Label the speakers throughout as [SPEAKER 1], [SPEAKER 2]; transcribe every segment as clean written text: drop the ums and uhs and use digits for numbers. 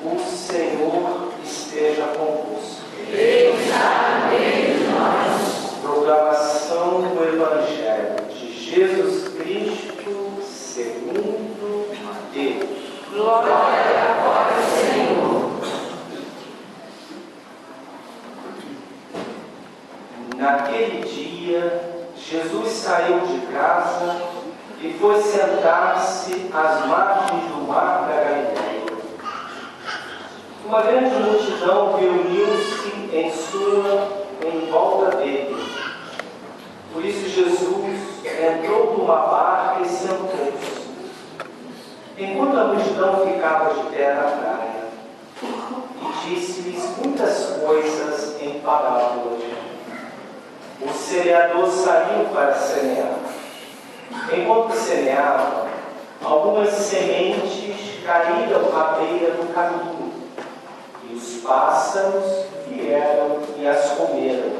[SPEAKER 1] O Senhor esteja convosco.
[SPEAKER 2] Ele está no meio de nós.
[SPEAKER 1] Proclamação do Evangelho de Jesus Cristo segundo Mateus.
[SPEAKER 2] Glória a vós, Senhor.
[SPEAKER 1] Naquele dia, Jesus saiu de casa e foi sentar-se às margens do mar da Galileia. Uma grande multidão reuniu-se em volta dele. Por isso Jesus entrou numa barca e sentou-se. Enquanto a multidão ficava de pé na praia, e disse-lhes muitas coisas em parábolas. O semeador saiu para semear. Enquanto semeava, algumas sementes caíram à beira do caminho, e os pássaros vieram e as comeram.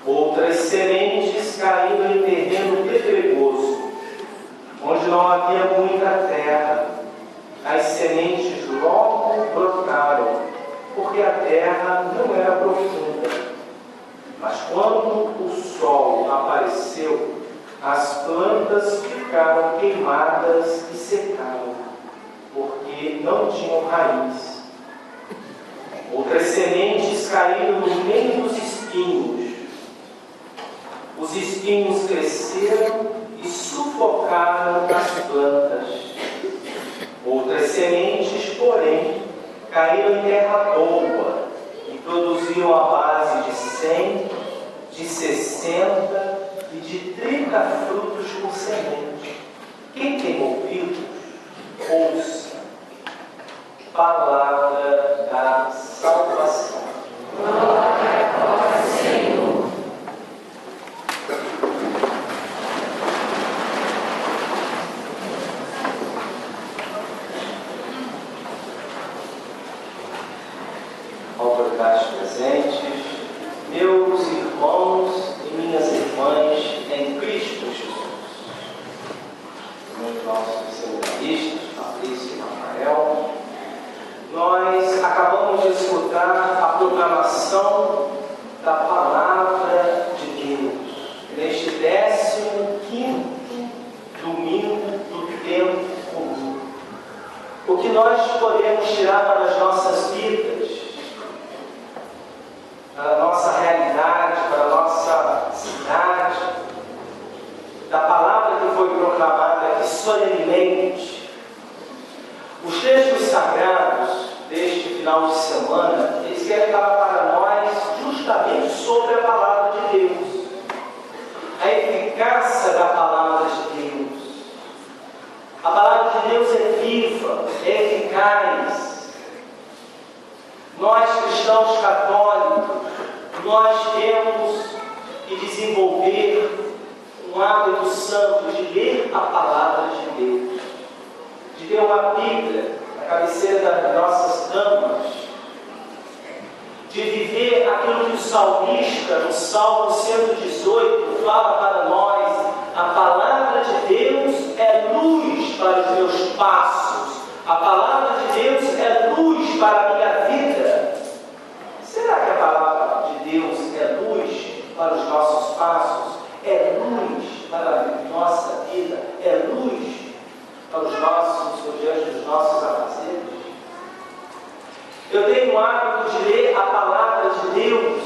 [SPEAKER 1] Outras sementes caíram em terreno pedregoso, onde não havia muita terra. As sementes logo brotaram, porque a terra não era profunda. Mas quando o sol apareceu, as plantas ficaram queimadas e secaram, porque não tinham raiz. Outras sementes caíram no meio dos espinhos. Os espinhos cresceram e sufocaram as plantas. Outras sementes, porém, caíram em terra boa e produziam a base de 100, de 60 e de 30 frutos por semente. Quem tem ouvidos, ouça. Palavra da salvação.
[SPEAKER 2] Glória a vós, Senhor.
[SPEAKER 1] Autoridades presentes, meus irmãos e minhas irmãs em Cristo Jesus. Meus nossos seminaristas, Fabrício e Rafael, nós acabamos de escutar a proclamação da Palavra de Deus neste 15º domingo do tempo comum. O que nós podemos tirar para as nossas vidas, para a nossa realidade, para a nossa cidade, da palavra que foi proclamada aqui solenemente. Os textos sagrados deste final de semana, eles querem falar para nós justamente sobre a palavra de Deus, a eficácia da palavra de Deus. A palavra de Deus é viva, é eficaz. Nós, cristãos católicos, nós temos que desenvolver um hábito santo de ler a palavra de Deus, de ter uma Bíblia na cabeceira das nossas camas, de viver aquilo que o salmista, no Salmo 118, fala para nós: a palavra de Deus é luz para os meus passos, a palavra de Deus é luz para a minha vida. Será que a palavra de Deus é luz para os nossos passos? É luz para a nossa vida? É luz para os nossos, diante dos nossos afazeres? Eu tenho o hábito de ler a palavra de Deus.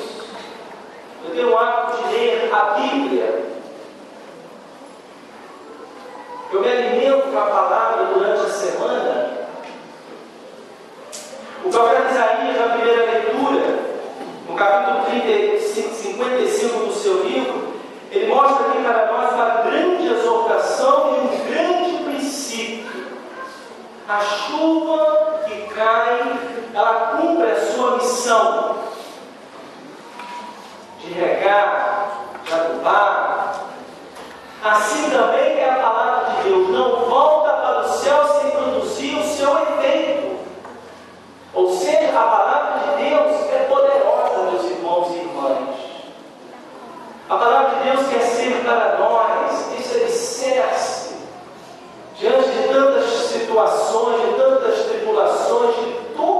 [SPEAKER 1] Eu tenho o hábito de ler a Bíblia. Eu me alimento com a palavra durante a semana. O profeta Isaías, na primeira leitura, no capítulo 55 do seu livro, ele mostra aqui para nós uma grande exortação e um grande princípio. A chuva que cai, ela cumpre a sua missão de regar, de adubar. Assim também é a palavra de Deus, não volta para o céu sem produzir o seu efeito. Ou seja, a palavra de Deus é poderosa, meus irmãos e irmãs. A palavra de Deus quer ser para nós esse alicerce diante de tantas situações, de tantas tribulações, de todo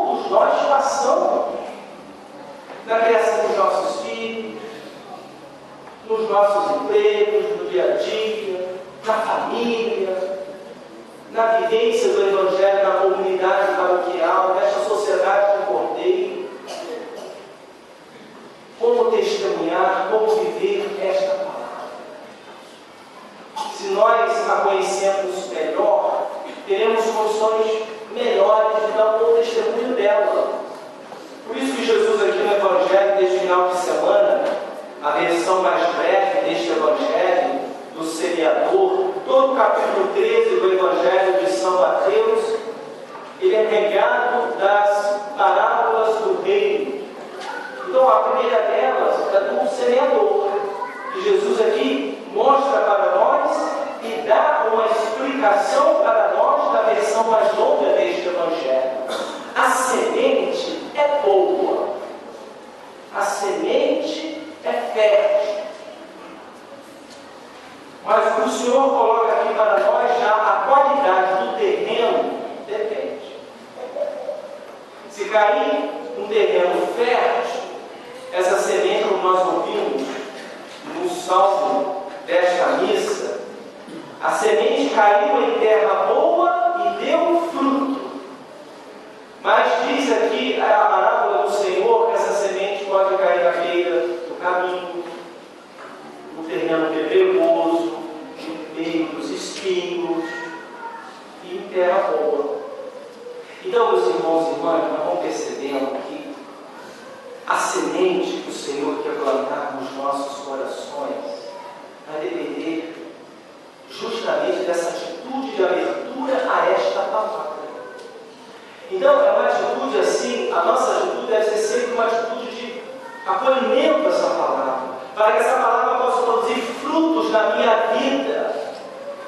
[SPEAKER 1] testemunhar, como viver esta palavra. Se nós a conhecemos melhor, teremos condições melhores de dar um bom testemunho dela. Por isso que Jesus aqui no Evangelho, deste final de semana, a versão mais breve deste Evangelho, do semeador, todo o capítulo 13 do Evangelho de São Mateus, ele é regado das parábolas do reino. Então a primeira delas é do semeador, que Jesus aqui mostra para nós e dá uma explicação para nós da versão mais longa deste Evangelho. A semente é boa, a semente é fértil. Mas o Senhor coloca aqui para nós já a qualidade do terreno, depende. Se cair um terreno fértil, essa semente, como nós ouvimos no salmo desta missa, a semente caiu em terra boa e deu fruto. Mas diz aqui a parábola do Senhor que essa semente pode cair na beira do caminho, no terreno pedregoso, no meio dos espinhos e em terra boa. Então, meus irmãos e irmãs, nós vamos percebendo que a semente que o Senhor quer plantar nos nossos corações vai depender justamente dessa atitude de abertura a esta palavra. Então, é uma atitude assim, a nossa atitude deve ser sempre uma atitude de acolhimento a essa palavra, para que essa palavra possa produzir frutos na minha vida.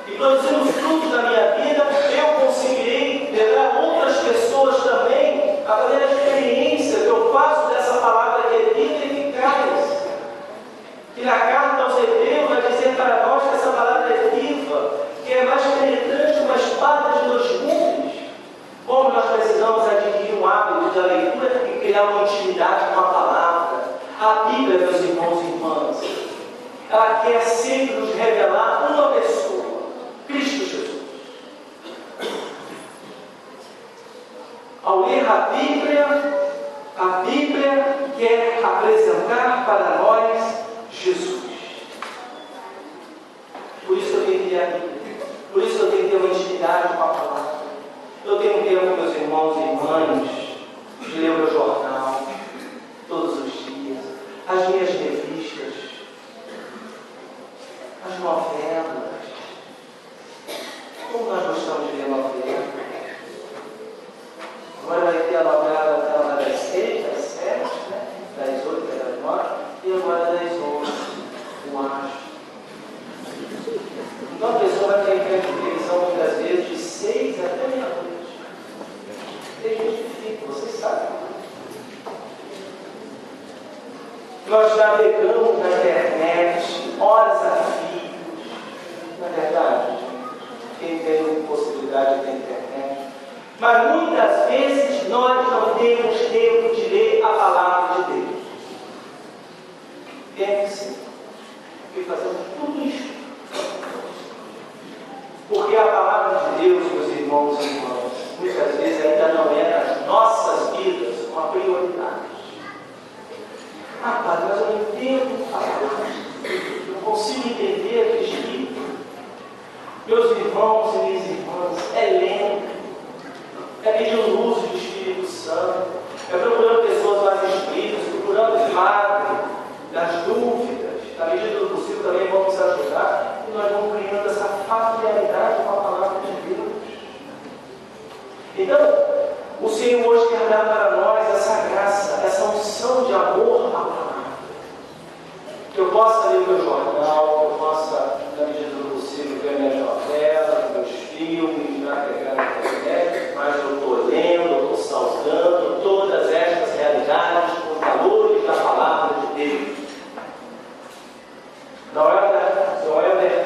[SPEAKER 1] E produzindo frutos na minha vida, eu conseguirei levar outras pessoas também a fazer a experiência que eu faço dessa palavra que é viva e eficaz. E na carta aos Hebreus vai dizer para nós que essa palavra é viva, que é mais penetrante que uma espada de dois gumes. Como nós precisamos adquirir um hábito da leitura e criar uma intimidade com a palavra. A Bíblia, meus irmãos e irmãs, ela quer sempre nos revelar uma pessoa, Cristo Jesus. Ao ler a Bíblia quer apresentar para nós Jesus. Por isso eu tenho que ler a Bíblia. Por isso eu tenho que ter uma intimidade com a palavra. Eu tenho tempo, meus irmãos e irmãs, de ler o meu jornal todos os dias, as minhas revistas, as novelas. Como nós gostamos de ler novela? Agora vai ter a novela das 6, das 7, né? Das 8, das 9 e agora das 11, eu acho. Então a pessoa vai ter que ver televisão muitas vezes de 6 até meia-noite. Tem gente que fica, vocês sabem. Nós navegamos na internet, horas a fio. Não é verdade? Quem tem possibilidade de ter internet. Mas muitas vezes nós não temos tempo de ler a palavra de Deus. Tem que ser. Porque fazemos tudo isso. Porque a palavra de Deus, meus irmãos e irmãs, muitas vezes ainda não é nas nossas vidas uma prioridade. Ah, Padre, mas eu não entendo a palavra. Não consigo entender aquele livro. Meus irmãos e minhas irmãs, é lendo. É pedindo o uso do Espírito Santo. É procurando pessoas mais instruídas, procurando o padre das dúvidas. Na medida do possível também vamos ajudar. E nós vamos criando essa familiaridade com a palavra de Deus. Então, o Senhor hoje quer dar para nós essa graça, essa unção de amor à palavra. Que eu possa ler o meu jornal, que eu possa, na medida do possível, ver minhas novelas, meus filmes, navegar na internet, mas eu estou lendo, eu estou saudando todas estas realidades com valores da palavra de Deus. Noel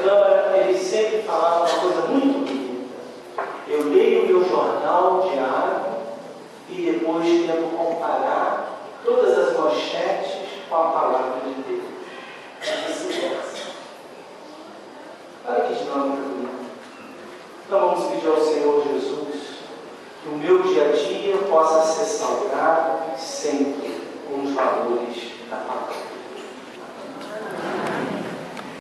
[SPEAKER 1] Câmara, ele sempre falava uma coisa muito bonita. Eu leio o meu jornal diário e depois tento comparar todas as manchetes com a palavra de Deus. Vice-versa. Olha que dinâmica bonita. Então vamos pedir ao Senhor Jesus que o meu dia a dia possa ser salgado